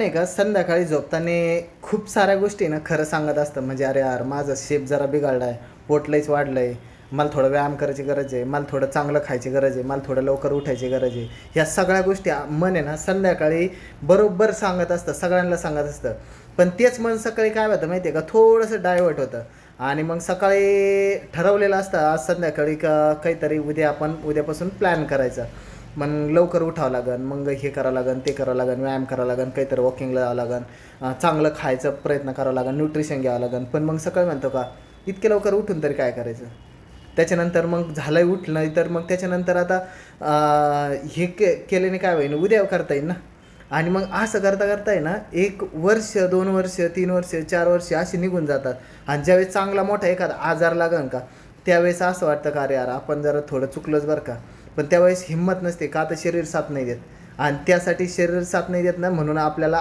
नाही का संध्याकाळी झोपताना खूप साऱ्या गोष्टी ना खरं सांगत असतं. म्हणजे अरे यार माझा शेप जरा बिघडला आहे, पोट लईच वाढलं आहे, मला थोडं व्यायाम करायची गरज आहे, मला थोडं चांगलं खायची गरज आहे, मला थोडं लवकर उठायची गरज आहे. ह्या सगळ्या गोष्टी मन आहे ना संध्याकाळी बरोबर सांगत असतं, सगळ्यांना सांगत असतं. पण तेच मन सकाळी काय होतं माहिती आहे का, थोडंसं डायवर्ट होतं. आणि मग सकाळी ठरवलेलं असतं आज संध्याकाळी का काहीतरी उद्यापासून प्लॅन करायचा. मग लवकर उठावं लागेल, मग हे करावं लागेल, ते करावं लागेल, व्यायाम करावं लागेल, काहीतरी वॉकिंगला जावं लागेल, चांगलं खायचा प्रयत्न करावा लागेल, न्यूट्रिशन घ्यावं लागेल. पण मग सकाळी म्हणतो का इतके लवकर उठून तरी काय करायचं. त्याच्यानंतर मग झालंय उठलं तर मग त्याच्यानंतर आता हे केल्याने काय होईल, उद्या करता येईल ना. आणि मग असं करता करता आहे ना 1 वर्ष 2 वर्ष 3 वर्ष 4 वर्ष अशी निघून जातात. आणि ज्यावेळेस चांगला मोठा एखादा आजार लागन का त्यावेळेस असं वाटतं का अरे यार आपण जरा थोडं चुकलंच बरं का. पण त्यावेळेस हिंमत नसते का, तर शरीर साथ नाही देत. आणि त्यासाठी शरीर साथ नाही देत ना, म्हणून आपल्याला